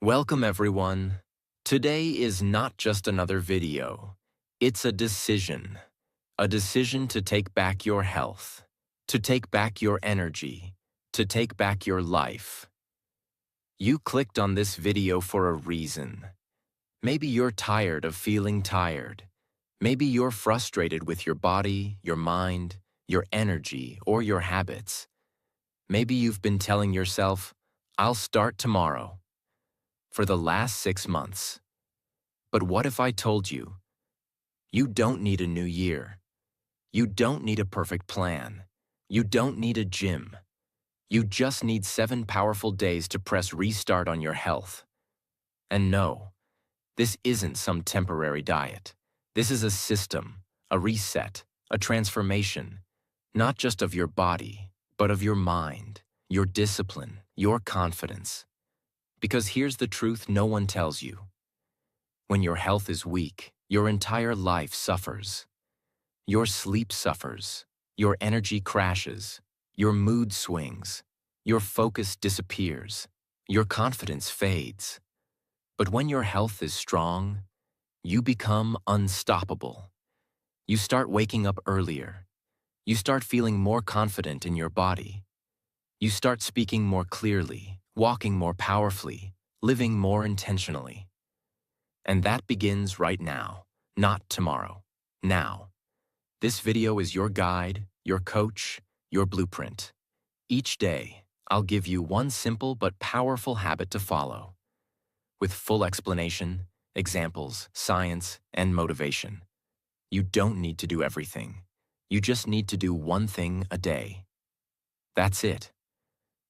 Welcome everyone. Today is not just another video. It's a decision. A decision to take back your health, to take back your energy, to take back your life. You clicked on this video for a reason. Maybe you're tired of feeling tired. Maybe you're frustrated with your body, your mind, your energy, or your habits. Maybe you've been telling yourself, "I'll start tomorrow," for the last 6 months. But what if I told you, you don't need a new year. You don't need a perfect plan. You don't need a gym. You just need 7 powerful days to press restart on your health. And no, this isn't some temporary diet. This is a system, a reset, a transformation, not just of your body, but of your mind, your discipline, your confidence. Because here's the truth no one tells you. When your health is weak, your entire life suffers. Your sleep suffers, your energy crashes, your mood swings, your focus disappears, your confidence fades. But when your health is strong, you become unstoppable. You start waking up earlier. You start feeling more confident in your body. You start speaking more clearly, walking more powerfully, living more intentionally. And that begins right now, not tomorrow, now. This video is your guide, your coach, your blueprint. Each day, I'll give you one simple but powerful habit to follow, with full explanation, examples, science, and motivation. You don't need to do everything. You just need to do one thing a day. That's it.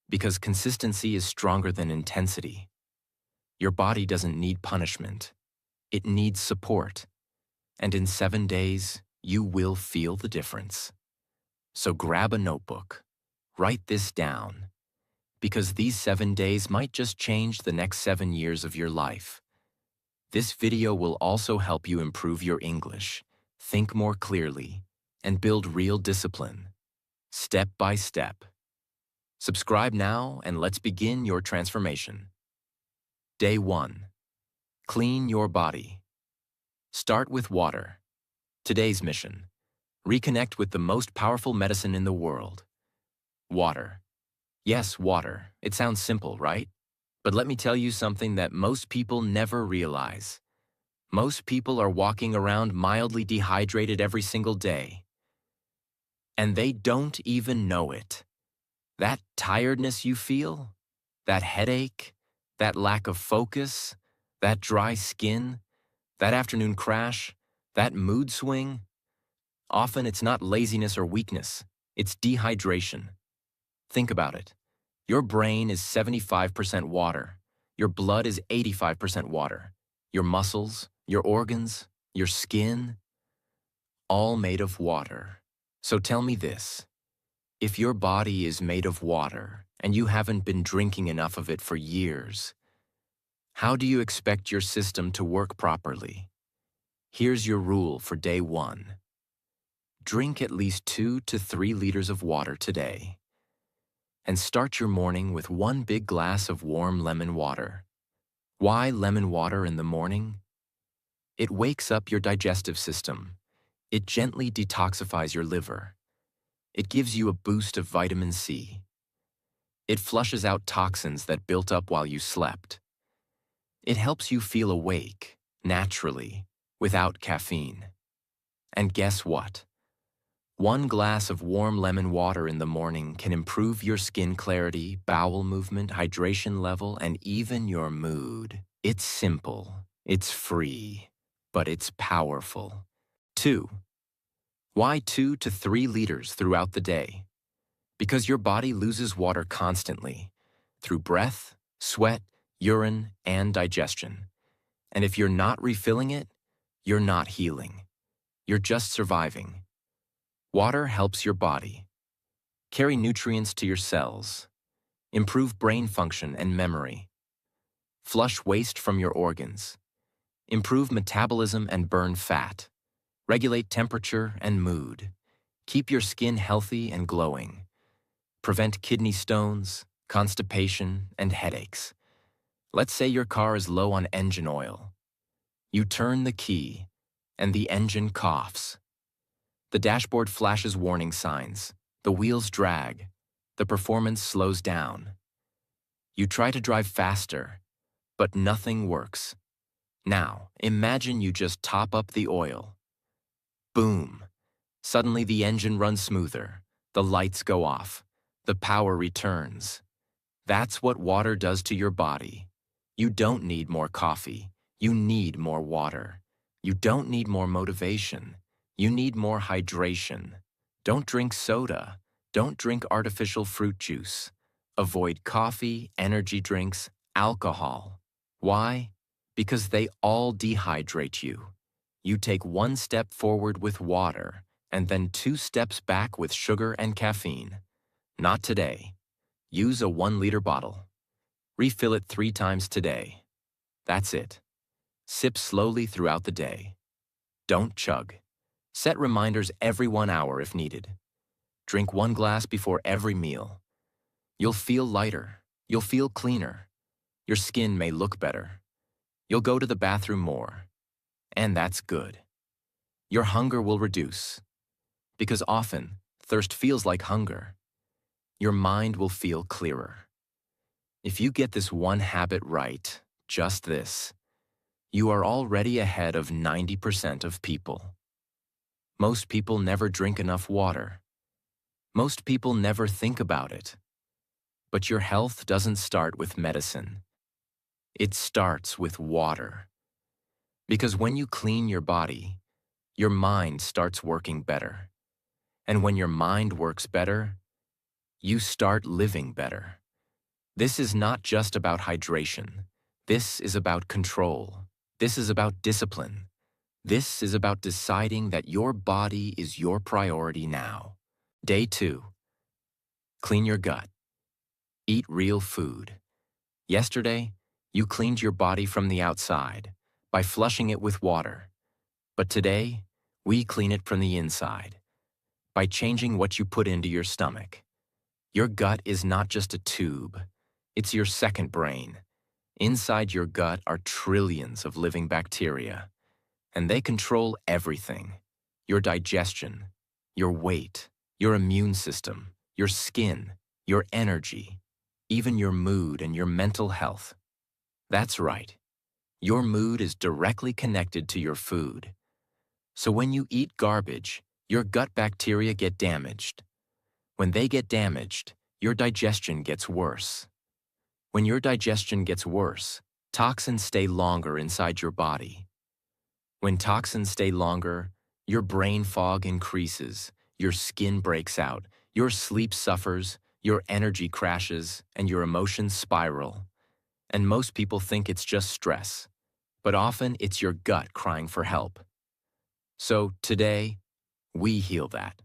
Because consistency is stronger than intensity. Your body doesn't need punishment. It needs support. And in 7 days, you will feel the difference. So grab a notebook. Write this down. Because these 7 days might just change the next 7 years of your life. This video will also help you improve your English, think more clearly, and build real discipline, step by step. Subscribe now and let's begin your transformation. Day 1. Clean your body. Start with water. Today's mission: reconnect with the most powerful medicine in the world. Water. Yes, water. It sounds simple, right? But let me tell you something that most people never realize. Most people are walking around mildly dehydrated every single day. And they don't even know it. That tiredness you feel, that headache, that lack of focus, that dry skin, that afternoon crash, that mood swing, often it's not laziness or weakness, it's dehydration. Think about it. Your brain is 75% water. Your blood is 85% water. Your muscles, your organs, your skin, all made of water. So tell me this. If your body is made of water and you haven't been drinking enough of it for years, how do you expect your system to work properly? Here's your rule for day 1. Drink at least 2 to 3 liters of water today. And start your morning with 1 big glass of warm lemon water. Why lemon water in the morning? It wakes up your digestive system. It gently detoxifies your liver. It gives you a boost of vitamin C. It flushes out toxins that built up while you slept. It helps you feel awake, naturally, without caffeine. And guess what? 1 glass of warm lemon water in the morning can improve your skin clarity, bowel movement, hydration level, and even your mood. It's simple, it's free, but it's powerful. 2. Why 2 to 3 liters throughout the day? Because your body loses water constantly, through breath, sweat, urine, and digestion. And if you're not refilling it, you're not healing. You're just surviving. Water helps your body carry nutrients to your cells, improve brain function and memory, flush waste from your organs, improve metabolism and burn fat, regulate temperature and mood, keep your skin healthy and glowing, prevent kidney stones, constipation, and headaches. Let's say your car is low on engine oil. You turn the key, and the engine coughs. The dashboard flashes warning signs. The wheels drag. The performance slows down. You try to drive faster, but nothing works. Now, imagine you just top up the oil. Boom! Suddenly the engine runs smoother. The lights go off. The power returns. That's what water does to your body. You don't need more coffee. You need more water. You don't need more motivation. You need more hydration. Don't drink soda. Don't drink artificial fruit juice. Avoid coffee, energy drinks, alcohol. Why? Because they all dehydrate you. You take one step forward with water, and then 2 steps back with sugar and caffeine. Not today. Use a 1-liter bottle. Refill it 3 times today. That's it. Sip slowly throughout the day. Don't chug. Set reminders every 1 hour if needed. Drink 1 glass before every meal. You'll feel lighter. You'll feel cleaner. Your skin may look better. You'll go to the bathroom more. And that's good. Your hunger will reduce. Because often, thirst feels like hunger. Your mind will feel clearer. If you get this one habit right, just this, you are already ahead of 90% of people. Most people never drink enough water. Most people never think about it. But your health doesn't start with medicine. It starts with water. Because when you clean your body, your mind starts working better. And when your mind works better, you start living better. This is not just about hydration. This is about control. This is about discipline. This is about deciding that your body is your priority now. Day 2. Clean your gut. Eat real food. Yesterday, you cleaned your body from the outside by flushing it with water. But today, we clean it from the inside by changing what you put into your stomach. Your gut is not just a tube. It's your second brain. Inside your gut are trillions of living bacteria, and they control everything: your digestion, your weight, your immune system, your skin, your energy, even your mood and your mental health. That's right. Your mood is directly connected to your food. So when you eat garbage, your gut bacteria get damaged. When they get damaged, your digestion gets worse. When your digestion gets worse, toxins stay longer inside your body. When toxins stay longer, your brain fog increases, your skin breaks out, your sleep suffers, your energy crashes, and your emotions spiral. And most people think it's just stress, but often it's your gut crying for help. So today, we heal that.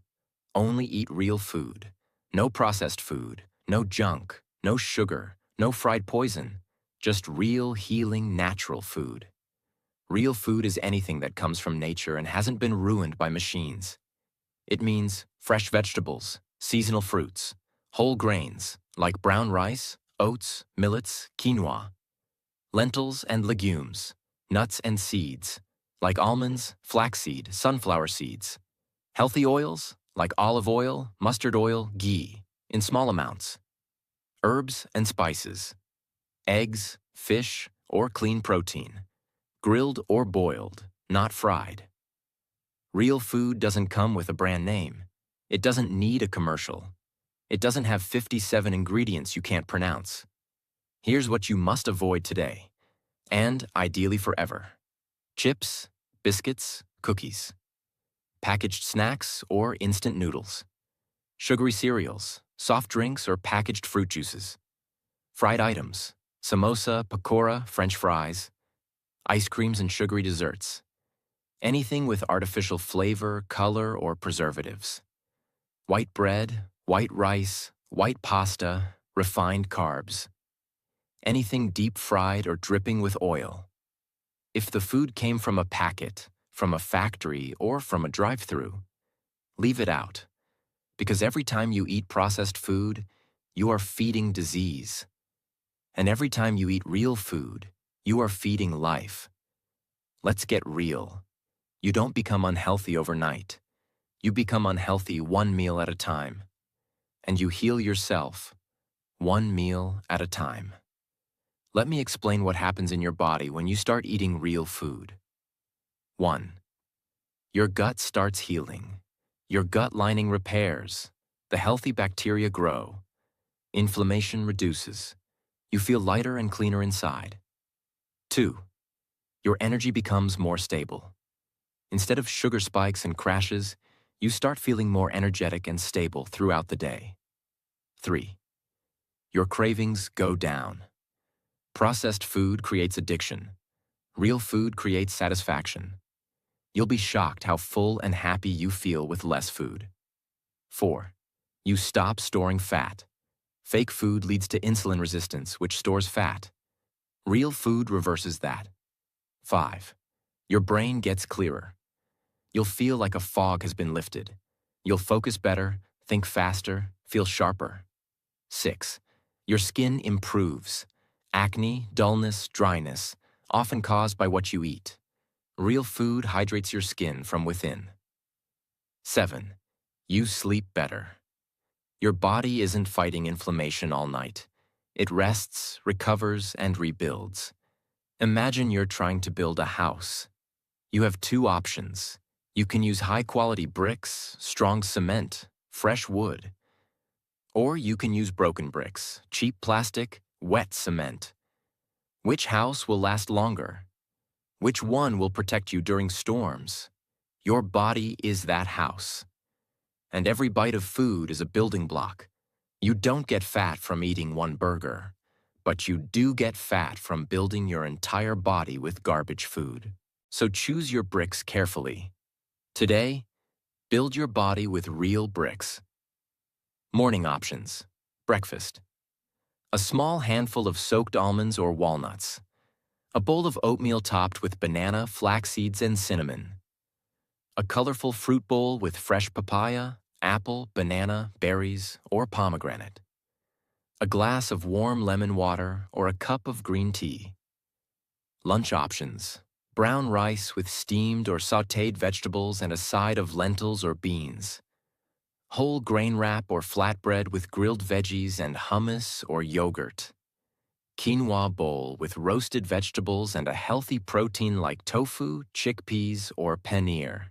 Only eat real food. No processed food, no junk, no sugar, no fried poison. Just real, healing, natural food. Real food is anything that comes from nature and hasn't been ruined by machines. It means fresh vegetables, seasonal fruits, whole grains like brown rice, oats, millets, quinoa, lentils and legumes, nuts and seeds like almonds, flaxseed, sunflower seeds, healthy oils like olive oil, mustard oil, ghee in small amounts, herbs and spices, eggs, fish, or clean protein, grilled or boiled, not fried. Real food doesn't come with a brand name. It doesn't need a commercial. It doesn't have 57 ingredients you can't pronounce. Here's what you must avoid today, and ideally forever: chips, biscuits, cookies, packaged snacks or instant noodles, sugary cereals, soft drinks or packaged fruit juices, fried items, samosa, pakora, French fries, ice creams and sugary desserts, anything with artificial flavor, color, or preservatives, white bread, white rice, white pasta, refined carbs, anything deep-fried or dripping with oil. If the food came from a packet, from a factory, or from a drive-thru, leave it out. Because every time you eat processed food, you are feeding disease. And every time you eat real food, you are feeding life. Let's get real. You don't become unhealthy overnight. You become unhealthy one meal at a time. And you heal yourself, one meal at a time. Let me explain what happens in your body when you start eating real food. 1. Your gut starts healing. Your gut lining repairs. The healthy bacteria grow. Inflammation reduces. You feel lighter and cleaner inside. 2. Your energy becomes more stable. Instead of sugar spikes and crashes, you start feeling more energetic and stable throughout the day. 3. Your cravings go down. Processed food creates addiction. Real food creates satisfaction. You'll be shocked how full and happy you feel with less food. 4. You stop storing fat. Fake food leads to insulin resistance, which stores fat. Real food reverses that. 5. Your brain gets clearer. You'll feel like a fog has been lifted. You'll focus better, think faster, feel sharper. 6. Your skin improves. Acne, dullness, dryness, often caused by what you eat. Real food hydrates your skin from within. 7. You sleep better. Your body isn't fighting inflammation all night. It rests, recovers, and rebuilds. Imagine you're trying to build a house. You have 2 options. You can use high-quality bricks, strong cement, fresh wood. Or you can use broken bricks, cheap plastic, wet cement. Which house will last longer? Which one will protect you during storms? Your body is that house. And every bite of food is a building block. You don't get fat from eating one burger, but you do get fat from building your entire body with garbage food. So choose your bricks carefully. Today, build your body with real bricks. Morning options. Breakfast. A small handful of soaked almonds or walnuts. A bowl of oatmeal topped with banana, flax seeds, and cinnamon. A colorful fruit bowl with fresh papaya, apple, banana, berries, or pomegranate. A glass of warm lemon water or a cup of green tea. Lunch options. Brown rice with steamed or sautéed vegetables and a side of lentils or beans. Whole grain wrap or flatbread with grilled veggies and hummus or yogurt. Quinoa bowl with roasted vegetables and a healthy protein like tofu, chickpeas, or paneer.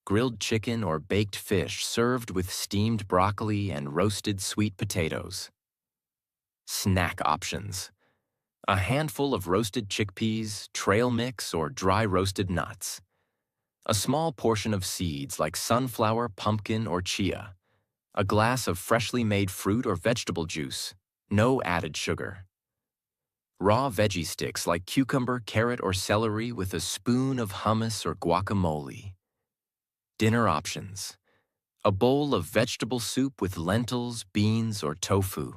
Grilled chicken or baked fish served with steamed broccoli and roasted sweet potatoes. Snack options. A handful of roasted chickpeas, trail mix, or dry roasted nuts. A small portion of seeds like sunflower, pumpkin, or chia. A glass of freshly made fruit or vegetable juice. No added sugar. Raw veggie sticks like cucumber, carrot, or celery with a spoon of hummus or guacamole. Dinner options. A bowl of vegetable soup with lentils, beans, or tofu.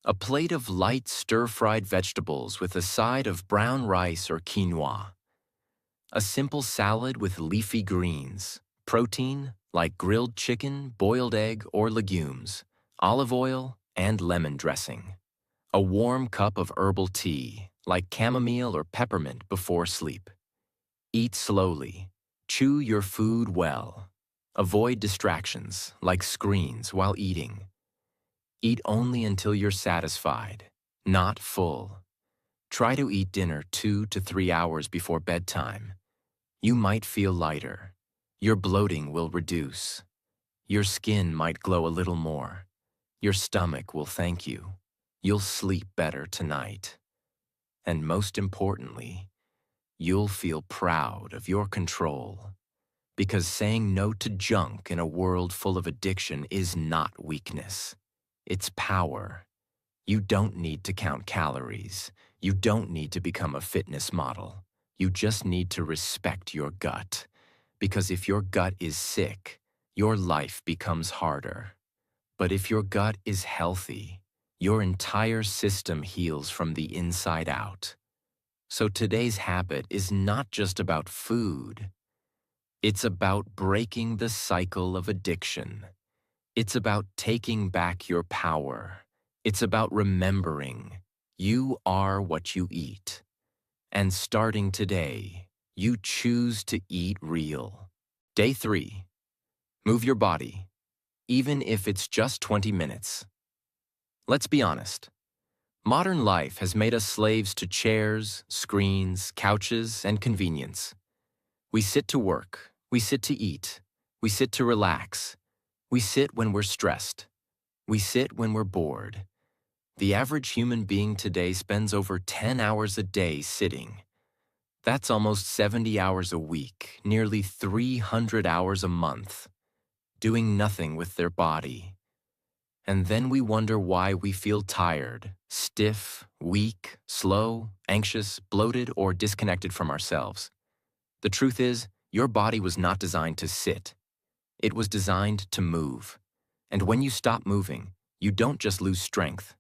A plate of light stir-fried vegetables with a side of brown rice or quinoa. A simple salad with leafy greens. Protein like grilled chicken, boiled egg, or legumes. Olive oil and lemon dressing. A warm cup of herbal tea like chamomile or peppermint before sleep. Eat slowly. Chew your food well. Avoid distractions like screens while eating. Eat only until you're satisfied, not full. Try to eat dinner 2 to 3 hours before bedtime. You might feel lighter. Your bloating will reduce. Your skin might glow a little more. Your stomach will thank you. You'll sleep better tonight. And most importantly, you'll feel proud of your control. Because saying no to junk in a world full of addiction is not weakness. It's power. You don't need to count calories. You don't need to become a fitness model. You just need to respect your gut. Because if your gut is sick, your life becomes harder. But if your gut is healthy, your entire system heals from the inside out. So today's habit is not just about food. It's about breaking the cycle of addiction. It's about taking back your power. It's about remembering You are what you eat. And starting today, you choose to eat real. Day 3. Move your body, even if it's just 20 minutes. Let's be honest. Modern life has made us slaves to chairs, screens, couches, and convenience. We sit to work, we sit to eat, we sit to relax, we sit when we're stressed, we sit when we're bored. The average human being today spends over 10 hours a day sitting. That's almost 70 hours a week, nearly 300 hours a month, doing nothing with their body. And then we wonder why we feel tired, stiff, weak, slow, anxious, bloated, or disconnected from ourselves. The truth is, your body was not designed to sit. It was designed to move. And when you stop moving, you don't just lose strength.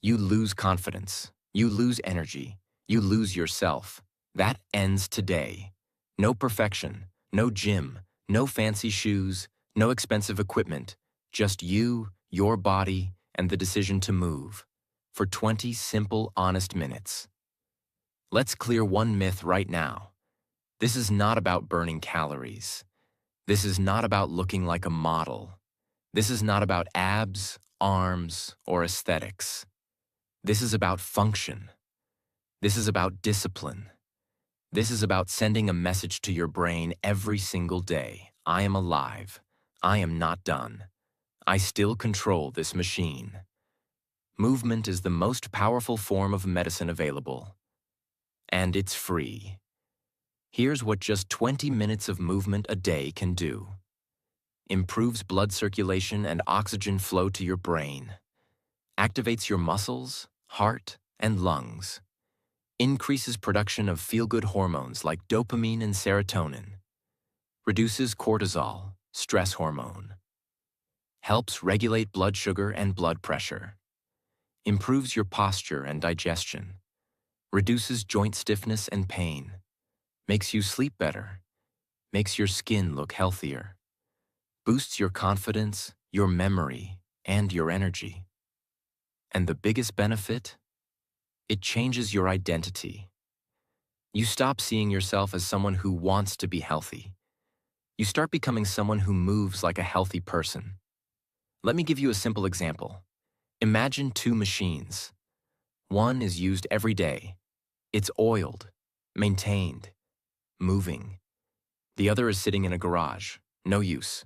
You lose confidence. You lose energy. You lose yourself. That ends today. No perfection, no gym, no fancy shoes, no expensive equipment. Just you, your body, and the decision to move. For 20 simple, honest minutes. Let's clear one myth right now. This is not about burning calories. This is not about looking like a model. This is not about abs, arms, or aesthetics. This is about function. This is about discipline. This is about sending a message to your brain every single day. I am alive. I am not done. I still control this machine. Movement is the most powerful form of medicine available. And it's free. Here's what just 20 minutes of movement a day can do. Improves blood circulation and oxygen flow to your brain. Activates your muscles, heart, and lungs. Increases production of feel-good hormones like dopamine and serotonin. Reduces cortisol, stress hormone. Helps regulate blood sugar and blood pressure. Improves your posture and digestion. Reduces joint stiffness and pain. Makes you sleep better. Makes your skin look healthier. Boosts your confidence, your memory, and your energy. And the biggest benefit? It changes your identity. You stop seeing yourself as someone who wants to be healthy. You start becoming someone who moves like a healthy person. Let me give you a simple example. Imagine two machines. One is used every day. It's oiled, maintained, moving. The other is sitting in a garage, no use,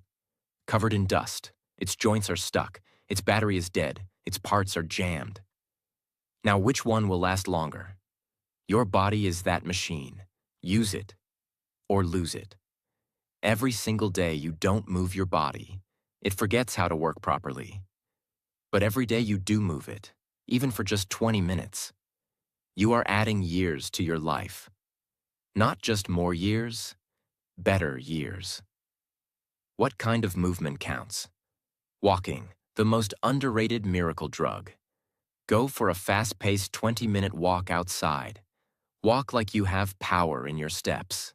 covered in dust. Its joints are stuck. Its battery is dead. Its parts are jammed. Now, which one will last longer? Your body is that machine. Use it or lose it. Every single day you don't move your body, it forgets how to work properly. But every day you do move it, even for just 20 minutes, you are adding years to your life. Not just more years, better years. What kind of movement counts? Walking, the most underrated miracle drug. Go for a fast-paced 20-minute walk outside. Walk like you have power in your steps.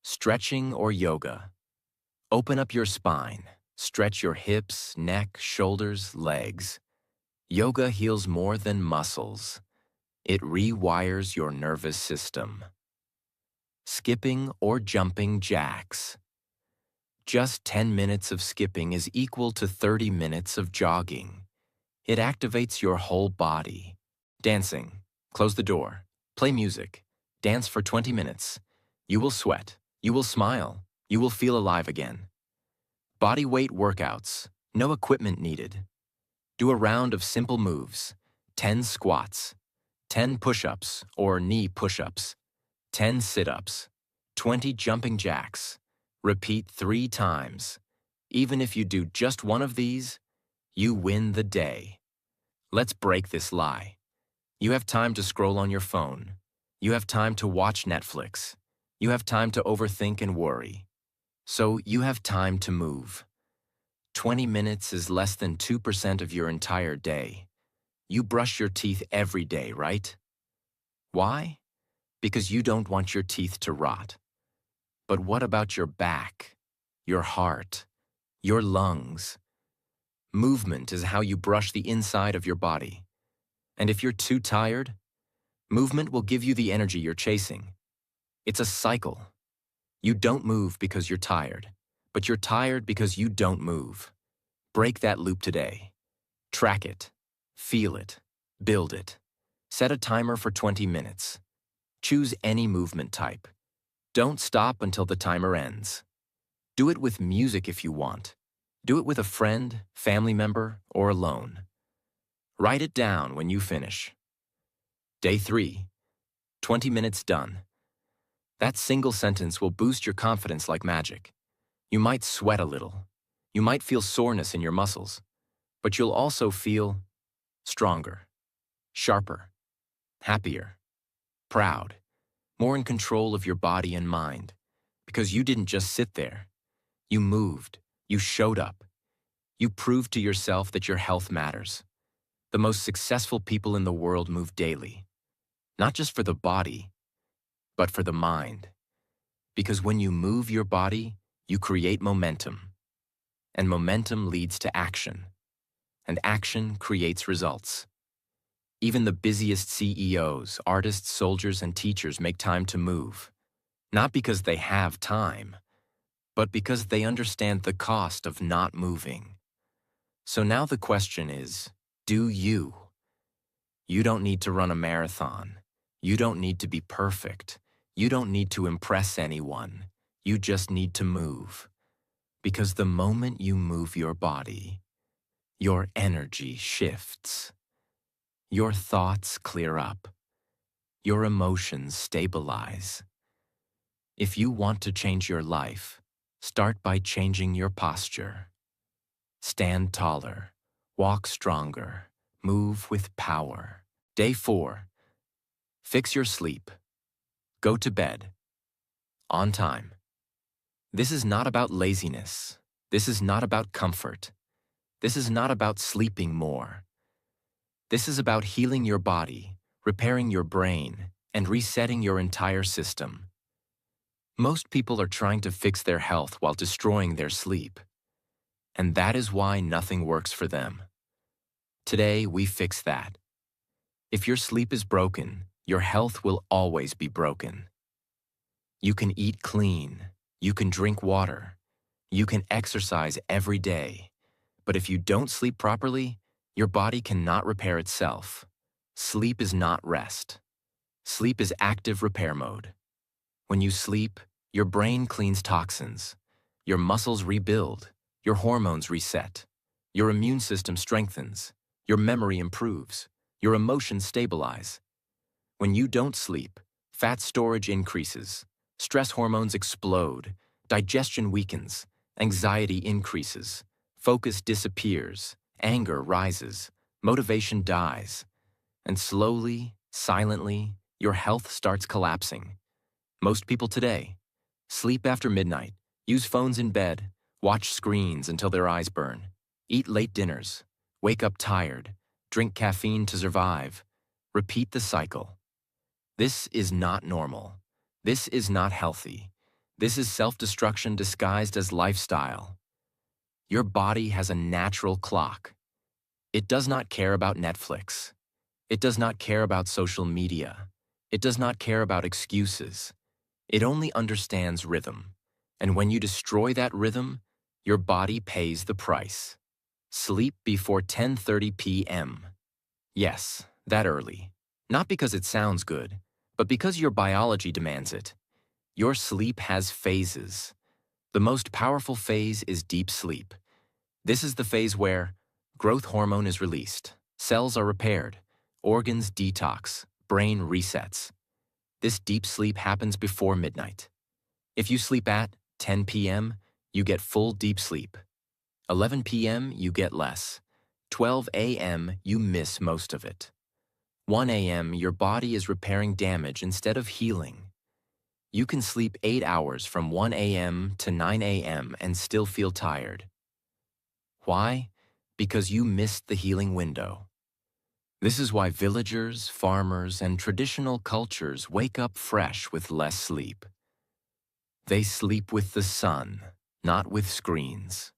Stretching or yoga. Open up your spine. Stretch your hips, neck, shoulders, legs. Yoga heals more than muscles. It rewires your nervous system. Skipping or jumping jacks. Just 10 minutes of skipping is equal to 30 minutes of jogging. It activates your whole body. Dancing. Close the door. Play music. Dance for 20 minutes. You will sweat. You will smile. You will feel alive again. Body weight workouts. No equipment needed. Do a round of simple moves. 10 squats. 10 push-ups or knee push-ups. 10 sit-ups. 20 jumping jacks. Repeat 3 times. Even if you do just one of these, you win the day. Let's break this lie. You have time to scroll on your phone. You have time to watch Netflix. You have time to overthink and worry. So you have time to move. 20 minutes is less than 2% of your entire day. You brush your teeth every day, right? Why? Because you don't want your teeth to rot. But what about your back, your heart, your lungs? Movement is how you brush the inside of your body. And if you're too tired, movement will give you the energy you're chasing. It's a cycle. You don't move because you're tired, but you're tired because you don't move. Break that loop today. Track it. Feel it. Build it. Set a timer for 20 minutes. Choose any movement type. Don't stop until the timer ends. Do it with music if you want. Do it with a friend, family member, or alone. Write it down when you finish. Day 3. 20 minutes done. That single sentence will boost your confidence like magic. You might sweat a little. You might feel soreness in your muscles. But you'll also feel stronger, sharper, happier, proud, more in control of your body and mind. Because you didn't just sit there. You moved. You showed up. You proved to yourself that your health matters. The most successful people in the world move daily. Not just for the body, but for the mind. Because when you move your body, you create momentum. And momentum leads to action. And action creates results. Even the busiest CEOs, artists, soldiers, and teachers make time to move. Not because they have time, but because they understand the cost of not moving. So now the question is, do you? You don't need to run a marathon. You don't need to be perfect. You don't need to impress anyone. You just need to move. Because the moment you move your body, your energy shifts. Your thoughts clear up. Your emotions stabilize. If you want to change your life, start by changing your posture. Stand taller, walk stronger, move with power. Day 4. Fix your sleep. Go to bed. On time. This is not about laziness. This is not about comfort. This is not about sleeping more. This is about healing your body, repairing your brain, and resetting your entire system. Most people are trying to fix their health while destroying their sleep. And that is why nothing works for them. Today, we fix that. If your sleep is broken, your health will always be broken. You can eat clean. You can drink water. You can exercise every day. But if you don't sleep properly, your body cannot repair itself. Sleep is not rest. Sleep is active repair mode. When you sleep, your brain cleans toxins. Your muscles rebuild. Your hormones reset. Your immune system strengthens. Your memory improves. Your emotions stabilize. When you don't sleep, fat storage increases. Stress hormones explode. Digestion weakens. Anxiety increases. Focus disappears. Anger rises. Motivation dies. And slowly, silently, your health starts collapsing. Most people today sleep after midnight, use phones in bed, watch screens until their eyes burn, eat late dinners, wake up tired, drink caffeine to survive, repeat the cycle. This is not normal. This is not healthy. This is self-destruction disguised as lifestyle. Your body has a natural clock. It does not care about Netflix. It does not care about social media. It does not care about excuses. It only understands rhythm. And when you destroy that rhythm, your body pays the price. Sleep before 10:30 p.m. Yes, that early. Not because it sounds good, but because your biology demands it. Your sleep has phases. The most powerful phase is deep sleep. This is the phase where growth hormone is released, cells are repaired, organs detox, brain resets. This deep sleep happens before midnight. If you sleep at 10 p.m., you get full deep sleep. 11 p.m., you get less. 12 a.m., you miss most of it. 1 a.m., your body is repairing damage instead of healing. You can sleep 8 hours from 1 a.m. to 9 a.m. and still feel tired. Why? Because you missed the healing window. This is why villagers, farmers, and traditional cultures wake up fresh with less sleep. They sleep with the sun, not with screens.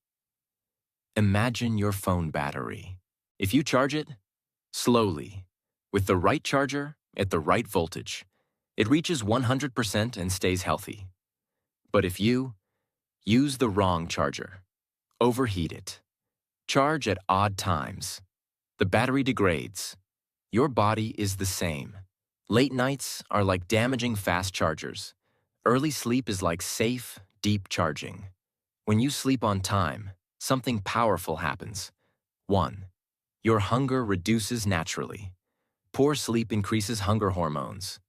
Imagine your phone battery. If you charge it, slowly, With the right charger, at the right voltage, it reaches 100% and stays healthy. But if you use the wrong charger, overheat it, charge at odd times, the battery degrades. Your body is the same. Late nights are like damaging fast chargers. Early sleep is like safe, deep charging. When you sleep on time, something powerful happens. 1. Your hunger reduces naturally. Poor sleep increases hunger hormones.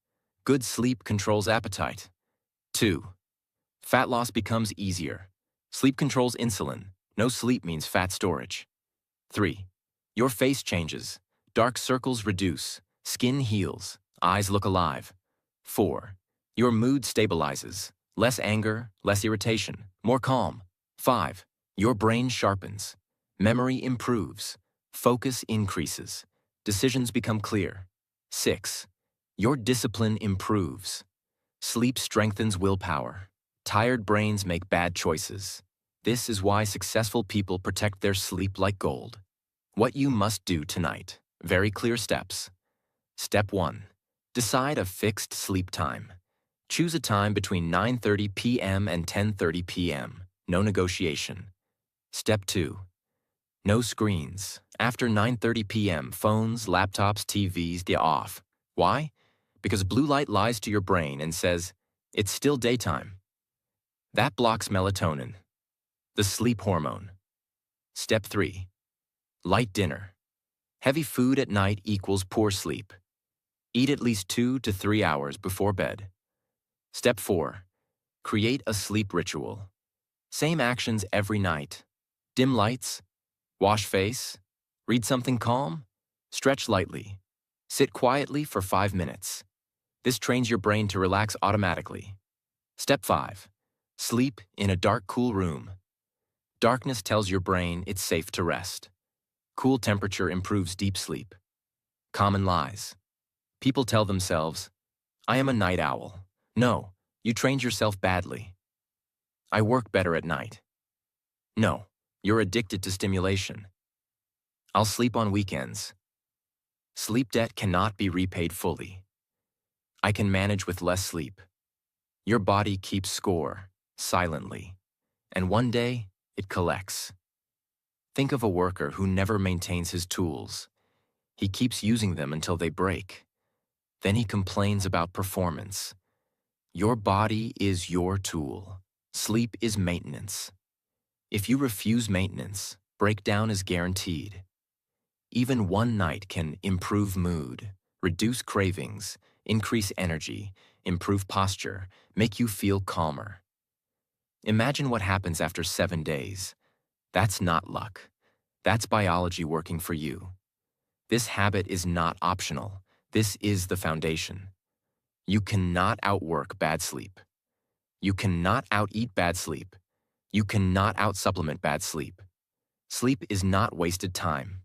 Good sleep controls appetite. 2. Fat loss becomes easier. Sleep controls insulin. No sleep means fat storage. 3. Your face changes. Dark circles reduce. Skin heals. Eyes look alive. 4. Your mood stabilizes. Less anger, less irritation, more calm. 5. Your brain sharpens. Memory improves. Focus increases. Decisions become clear. 6. Your discipline improves. Sleep strengthens willpower. Tired brains make bad choices. This is why successful people protect their sleep like gold. What you must do tonight. Very clear steps. Step 1. Decide a fixed sleep time. Choose a time between 9:30 p.m. and 10:30 p.m. No negotiation. Step 2. No screens. After 9:30 p.m., phones, laptops, TVs, they're off. Why? Because blue light lies to your brain and says, it's still daytime. That blocks melatonin, the sleep hormone. Step 3. Light dinner. Heavy food at night equals poor sleep. Eat at least 2 to 3 hours before bed. Step 4. Create a sleep ritual. Same actions every night. Dim lights, wash face, read something calm, stretch lightly, sit quietly for 5 minutes. This trains your brain to relax automatically. Step 5. Sleep in a dark, cool room. Darkness tells your brain it's safe to rest. Cool temperature improves deep sleep. Common lies. People tell themselves, I am a night owl. No, you trained yourself badly. I work better at night. No, you're addicted to stimulation. I'll sleep on weekends. Sleep debt cannot be repaid fully. I can manage with less sleep. Your body keeps score, silently, and one day it collects. Think of a worker who never maintains his tools. He keeps using them until they break. Then he complains about performance. Your body is your tool. Sleep is maintenance. If you refuse maintenance, breakdown is guaranteed. Even one night can improve mood, reduce cravings, increase energy, improve posture, make you feel calmer. Imagine what happens after 7 days. That's not luck. That's biology working for you. This habit is not optional. This is the foundation. You cannot outwork bad sleep. You cannot out-eat bad sleep. You cannot out-supplement bad sleep. Sleep is not wasted time.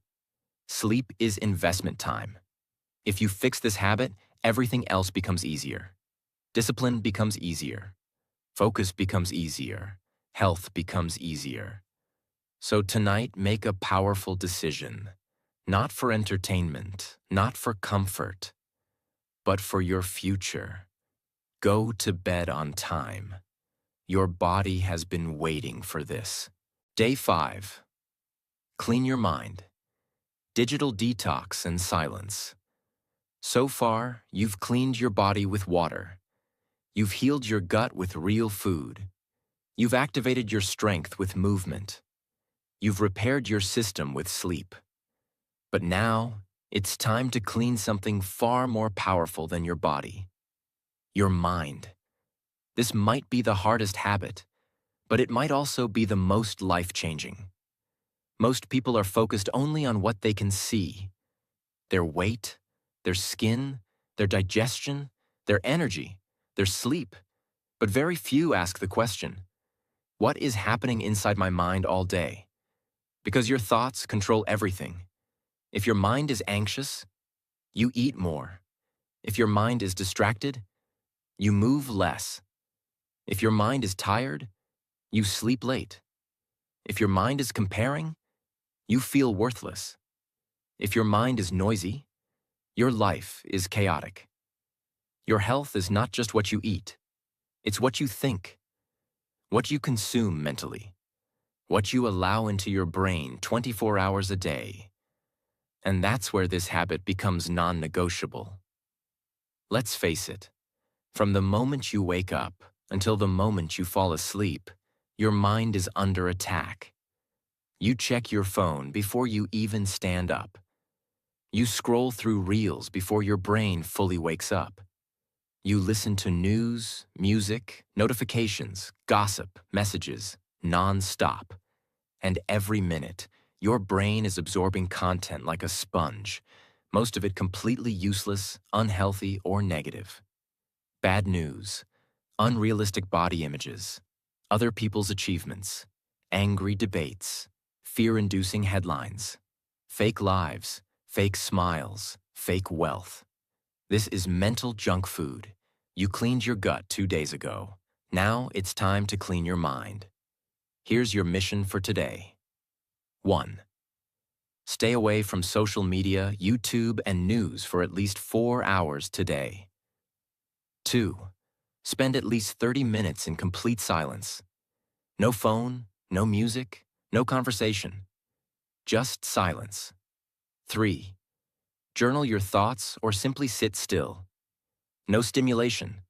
Sleep is investment time. If you fix this habit, everything else becomes easier. Discipline becomes easier. Focus becomes easier. Health becomes easier. So tonight, make a powerful decision. Not for entertainment, not for comfort, but for your future. Go to bed on time. Your body has been waiting for this. Day 5. Clean your mind. Digital detox and silence. So far, you've cleaned your body with water. You've healed your gut with real food. You've activated your strength with movement. You've repaired your system with sleep. But now, it's time to clean something far more powerful than your body. Your mind. This might be the hardest habit, but it might also be the most life-changing. Most people are focused only on what they can see. Their weight, their skin, their digestion, their energy, their sleep. But very few ask the question, what is happening inside my mind all day? Because your thoughts control everything. If your mind is anxious, you eat more. If your mind is distracted, you move less. If your mind is tired, you sleep late. If your mind is comparing, you feel worthless. If your mind is noisy, Your life is chaotic. Your health is not just what you eat. It's what you think, what you consume mentally, what you allow into your brain 24 hours a day. And that's where this habit becomes non-negotiable. Let's face it, from the moment you wake up until the moment you fall asleep, your mind is under attack. You check your phone before you even stand up. You scroll through reels before your brain fully wakes up. You listen to news, music, notifications, gossip, messages, non-stop. And every minute, your brain is absorbing content like a sponge, most of it completely useless, unhealthy, or negative. Bad news, unrealistic body images, other people's achievements, angry debates, fear-inducing headlines, fake lives, fake smiles, fake wealth. This is mental junk food. You cleaned your gut 2 days ago. Now it's time to clean your mind. Here's your mission for today. 1. Stay away from social media, YouTube, and news for at least 4 hours today. 2. Spend at least 30 minutes in complete silence. No phone, no music, no conversation. Just silence. 3. Journal your thoughts or simply sit still. No stimulation.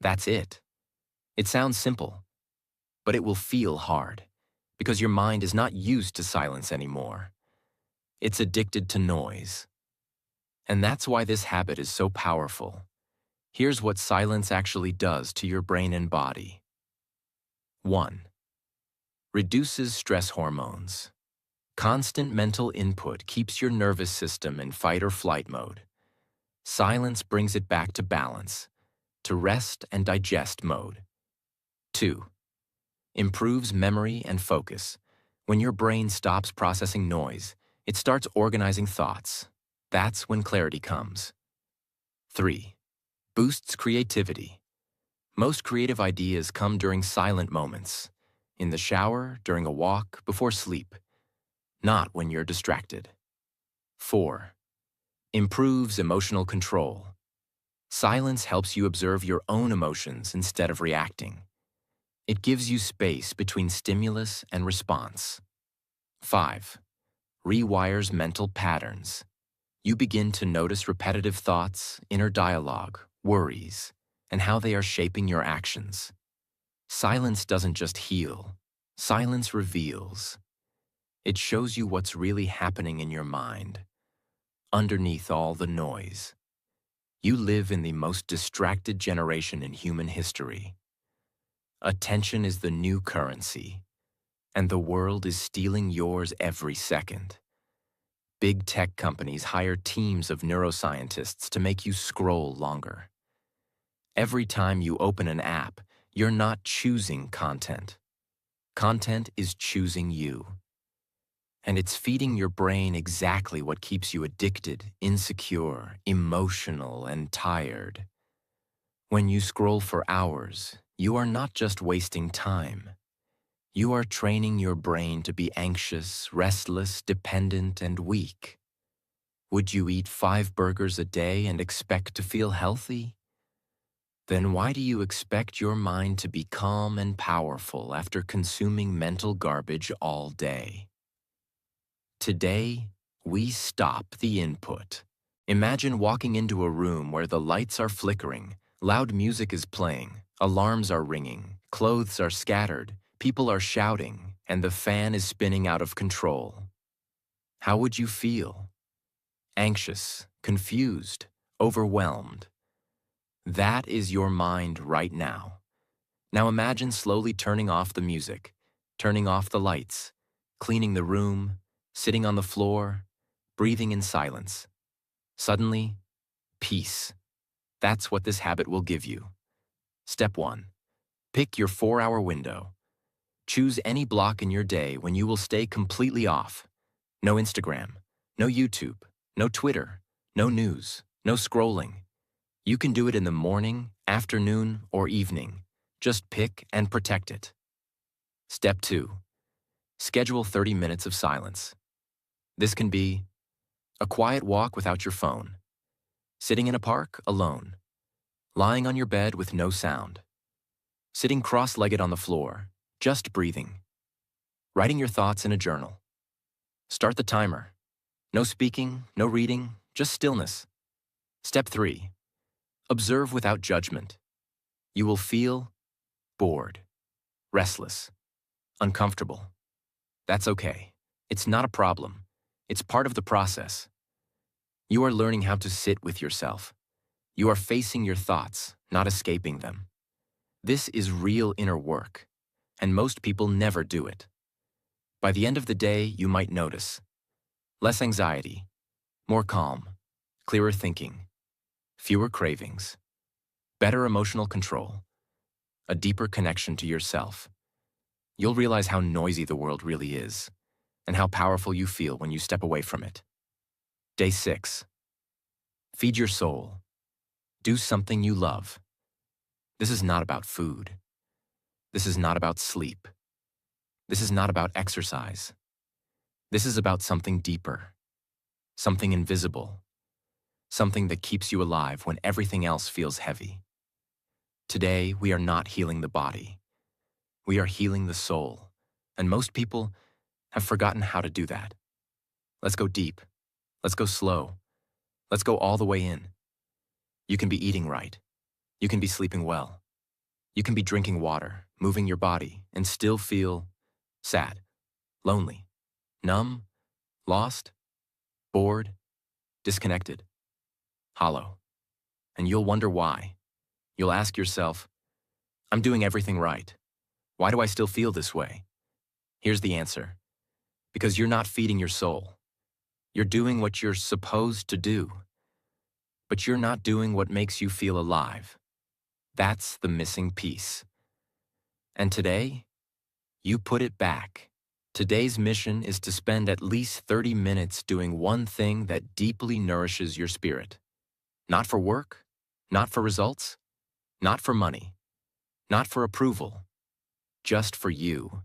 That's it. It sounds simple, but it will feel hard because your mind is not used to silence anymore. It's addicted to noise. And that's why this habit is so powerful. Here's what silence actually does to your brain and body. 1. Reduces stress hormones. Constant mental input keeps your nervous system in fight or flight mode. Silence brings it back to balance, to rest and digest mode. 2. Improves memory and focus. When your brain stops processing noise, it starts organizing thoughts. That's when clarity comes. 3. Boosts creativity. Most creative ideas come during silent moments, in the shower, during a walk, before sleep, not when you're distracted. 4. Improves emotional control. Silence helps you observe your own emotions instead of reacting. It gives you space between stimulus and response. 5. Rewires mental patterns. You begin to notice repetitive thoughts, inner dialogue, worries, and how they are shaping your actions. Silence doesn't just heal. Silence reveals. It shows you what's really happening in your mind, underneath all the noise. You live in the most distracted generation in human history. Attention is the new currency, and the world is stealing yours every second. Big tech companies hire teams of neuroscientists to make you scroll longer. Every time you open an app, you're not choosing content. Content is choosing you. And it's feeding your brain exactly what keeps you addicted, insecure, emotional, and tired. When you scroll for hours, you are not just wasting time. You are training your brain to be anxious, restless, dependent, and weak. Would you eat 5 burgers a day and expect to feel healthy? Then why do you expect your mind to be calm and powerful after consuming mental garbage all day? Today, we stop the input. Imagine walking into a room where the lights are flickering, loud music is playing, alarms are ringing, clothes are scattered, people are shouting, and the fan is spinning out of control. How would you feel? Anxious, confused, overwhelmed. That is your mind right now. Now imagine slowly turning off the music, turning off the lights, cleaning the room, sitting on the floor, breathing in silence. Suddenly, peace. That's what this habit will give you. Step 1. Pick your 4-hour window. Choose any block in your day when you will stay completely off. No Instagram, no YouTube, no Twitter, no news, no scrolling. You can do it in the morning, afternoon, or evening. Just pick and protect it. Step 2. Schedule 30 minutes of silence. This can be a quiet walk without your phone, Sitting in a park alone. Lying on your bed with no sound. Sitting cross-legged on the floor, just breathing. Writing your thoughts in a journal. Start the timer. No speaking, no reading, just stillness. Step 3. Observe without judgment. You will feel bored, restless, uncomfortable. That's okay. It's not a problem. It's part of the process. You are learning how to sit with yourself. You are facing your thoughts, not escaping them. This is real inner work, and most people never do it. By the end of the day, you might notice less anxiety, more calm, clearer thinking, fewer cravings, better emotional control, a deeper connection to yourself. You'll realize how noisy the world really is, and how powerful you feel when you step away from it. Day 6. Feed your soul. Do something you love. This is not about food. This is not about sleep. This is not about exercise. This is about something deeper, something invisible, something that keeps you alive when everything else feels heavy. Today, we are not healing the body. We are healing the soul, and most people have forgotten how to do that. Let's go deep. Let's go slow. Let's go all the way in. You can be eating right. You can be sleeping well. You can be drinking water, moving your body, and still feel sad, lonely, numb, lost, bored, disconnected, hollow. And you'll wonder why. You'll ask yourself, I'm doing everything right. Why do I still feel this way? Here's the answer. Because you're not feeding your soul. You're doing what you're supposed to do. But you're not doing what makes you feel alive. That's the missing piece. And today, you put it back. Today's mission is to spend at least 30 minutes doing one thing that deeply nourishes your spirit. Not for work, not for results, not for money, not for approval, just for you.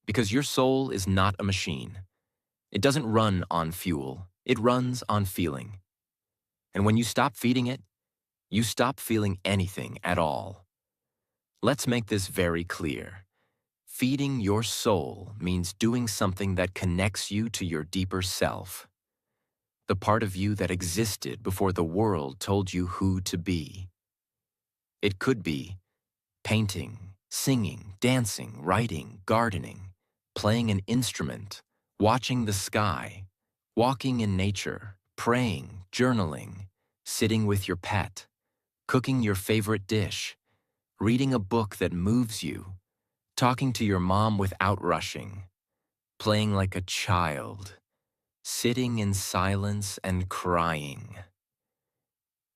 Because your soul is not a machine. It doesn't run on fuel, it runs on feeling. And when you stop feeding it, you stop feeling anything at all. Let's make this very clear. Feeding your soul means doing something that connects you to your deeper self, the part of you that existed before the world told you who to be. It could be painting, singing, dancing, writing, gardening, playing an instrument, watching the sky, walking in nature, praying, journaling, sitting with your pet, cooking your favorite dish, reading a book that moves you, talking to your mom without rushing, playing like a child, sitting in silence and crying.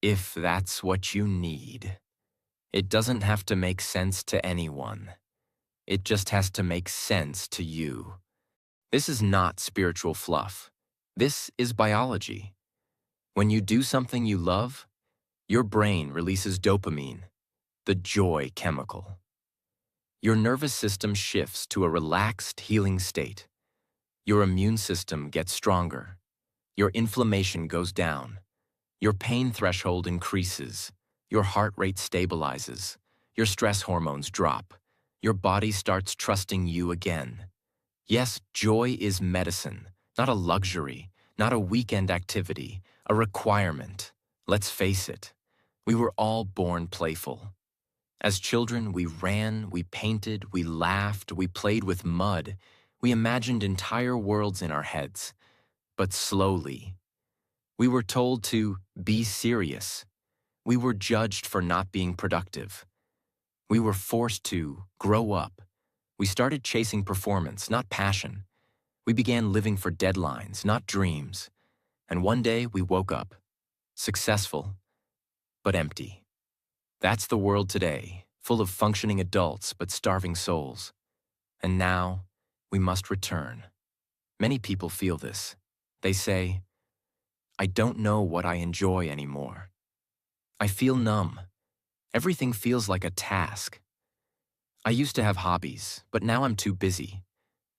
If that's what you need, it doesn't have to make sense to anyone. It just has to make sense to you. This is not spiritual fluff. This is biology. When you do something you love, your brain releases dopamine, the joy chemical. Your nervous system shifts to a relaxed, healing state. Your immune system gets stronger. Your inflammation goes down. Your pain threshold increases. Your heart rate stabilizes. Your stress hormones drop. Your body starts trusting you again. Yes, joy is medicine, not a luxury, not a weekend activity, a requirement. Let's face it, we were all born playful. As children, we ran, we painted, we laughed, we played with mud. We imagined entire worlds in our heads. But slowly, we were told to be serious. We were judged for not being productive. We were forced to grow up. We started chasing performance, not passion. We began living for deadlines, not dreams. And one day we woke up, successful, but empty. That's the world today, full of functioning adults but starving souls. And now, we must return. Many people feel this. They say, I don't know what I enjoy anymore. I feel numb. Everything feels like a task. I used to have hobbies, but now I'm too busy.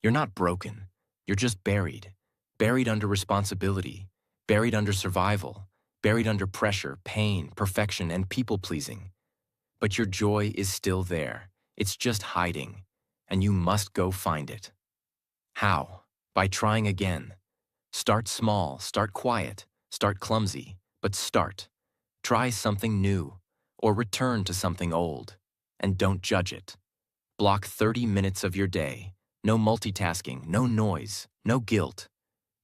You're not broken. You're just buried. Buried under responsibility. Buried under survival. buried under pressure, pain, perfection, and people-pleasing. But your joy is still there. It's just hiding, and you must go find it. How? By trying again. Start small, start quiet, start clumsy, but start. Try something new, or return to something old, and don't judge it. Block 30 minutes of your day. No multitasking, no noise, no guilt.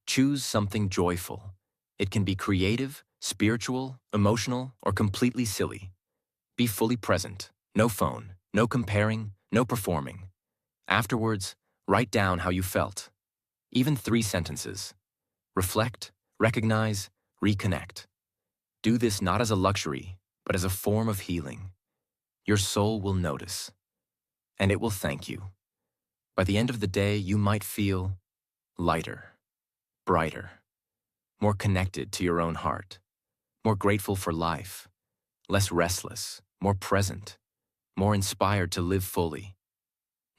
Choose something joyful. It can be creative, spiritual, emotional, or completely silly. Be fully present. No phone, no comparing, no performing. Afterwards, write down how you felt. Even 3 sentences. Reflect, recognize, reconnect. Do this not as a luxury, but as a form of healing. Your soul will notice, and it will thank you. By the end of the day, you might feel lighter, brighter, more connected to your own heart, more grateful for life, less restless, more present, more inspired to live fully,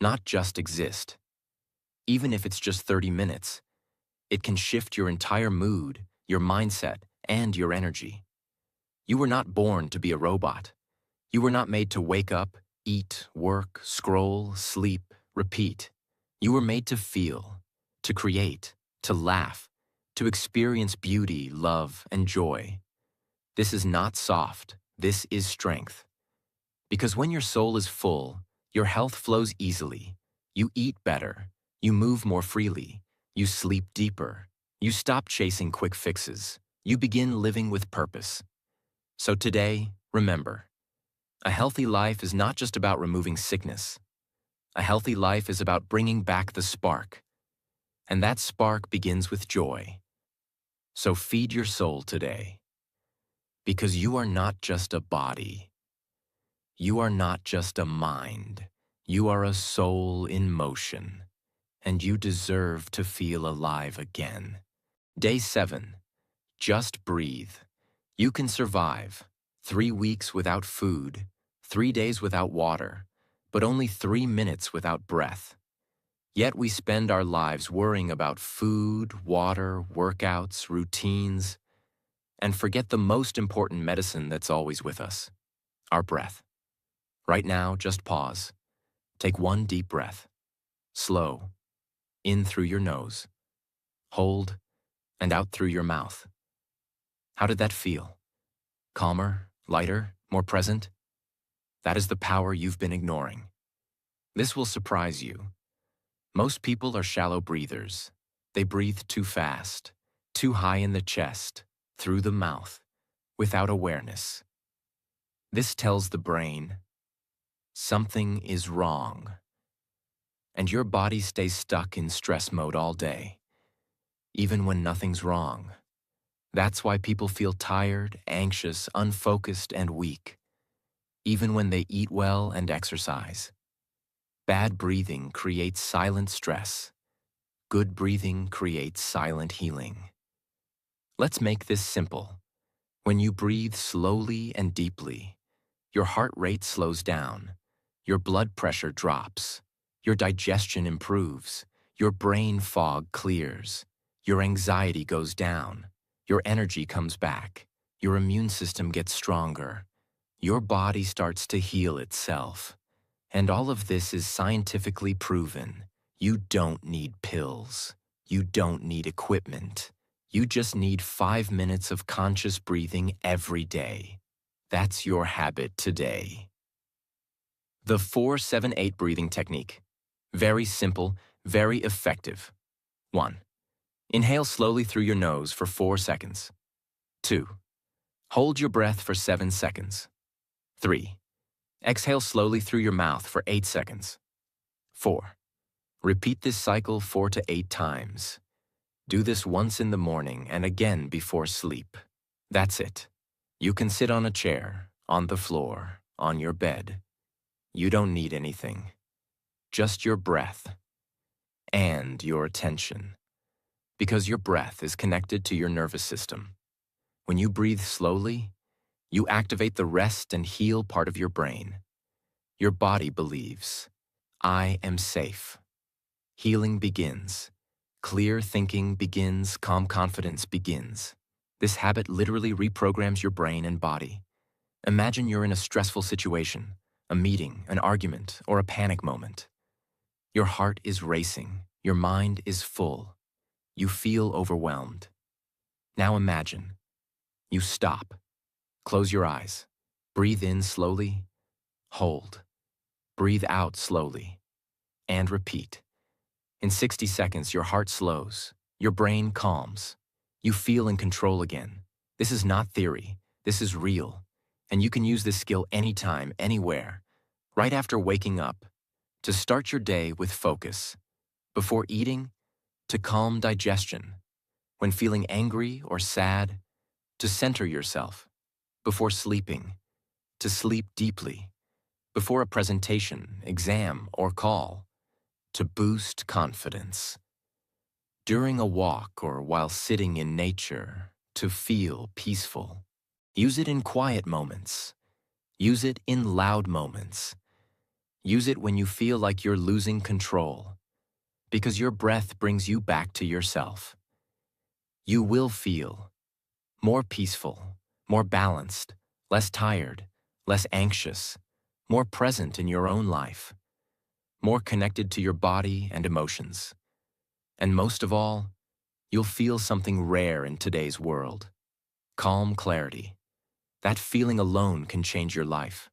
not just exist. Even if it's just 30 minutes, it can shift your entire mood, your mindset, and your energy. You were not born to be a robot. You were not made to wake up, eat, work, scroll, sleep, repeat. You were made to feel, to create, to laugh, to experience beauty, love, and joy. This is not soft. This is strength. Because when your soul is full, your health flows easily. You eat better. You move more freely. You sleep deeper. You stop chasing quick fixes. You begin living with purpose. So today, remember, a healthy life is not just about removing sickness. A healthy life is about bringing back the spark. And that spark begins with joy. So feed your soul today. Because you are not just a body. You are not just a mind. You are a soul in motion. And you deserve to feel alive again. Day 7. Just breathe. You can survive 3 weeks without food, 3 days without water, but only 3 minutes without breath. Yet we spend our lives worrying about food, water, workouts, routines, and forget the most important medicine that's always with us, our breath. Right now, just pause. Take 1 deep breath. Slow. In through your nose. Hold, and out through your mouth. How did that feel? Calmer, lighter, more present? That is the power you've been ignoring. This will surprise you. Most people are shallow breathers. They breathe too fast, too high in the chest, through the mouth, without awareness. This tells the brain, something is wrong. And your body stays stuck in stress mode all day, even when nothing's wrong. That's why people feel tired, anxious, unfocused, and weak, even when they eat well and exercise. Bad breathing creates silent stress. Good breathing creates silent healing. Let's make this simple. When you breathe slowly and deeply, your heart rate slows down, your blood pressure drops, your digestion improves, your brain fog clears, your anxiety goes down, your energy comes back, your immune system gets stronger, your body starts to heal itself. And all of this is scientifically proven. You don't need pills. You don't need equipment. You just need 5 minutes of conscious breathing every day. That's your habit today. The 4-7-8 breathing technique. Very simple, very effective. 1. Inhale slowly through your nose for 4 seconds. 2. Hold your breath for 7 seconds. 3. Exhale slowly through your mouth for 8 seconds. 4. Repeat this cycle 4 to 8 times. Do this once in the morning and again before sleep. That's it. You can sit on a chair, on the floor, on your bed. You don't need anything. Just your breath and your attention. Because your breath is connected to your nervous system. When you breathe slowly, you activate the rest and heal part of your brain. Your body believes, I am safe. Healing begins. Clear thinking begins. Calm confidence begins. This habit literally reprograms your brain and body. Imagine you're in a stressful situation, a meeting, an argument, or a panic moment. Your heart is racing, your mind is full, you feel overwhelmed. Now imagine, you stop, close your eyes, breathe in slowly, hold, breathe out slowly, and repeat. In 60 seconds, your heart slows, your brain calms, you feel in control again. This is not theory, this is real, and you can use this skill anytime, anywhere, right after waking up, to start your day with focus, before eating, to calm digestion, when feeling angry or sad, to center yourself, before sleeping, to sleep deeply, before a presentation, exam, or call, to boost confidence, during a walk or while sitting in nature, to feel peaceful. Use it in quiet moments. Use it in loud moments. Use it when you feel like you're losing control, because your breath brings you back to yourself. You will feel more peaceful, more balanced, less tired, less anxious, more present in your own life, more connected to your body and emotions. And most of all, you'll feel something rare in today's world: calm clarity. That feeling alone can change your life.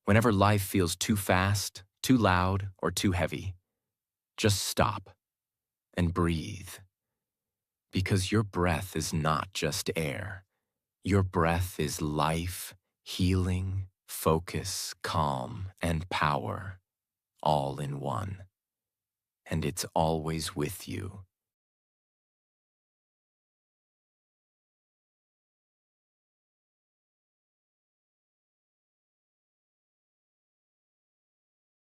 Whenever life feels too fast, too loud, or too heavy, just stop and breathe. Because your breath is not just air. Your breath is life, healing, focus, calm, and power, all in one. And it's always with you.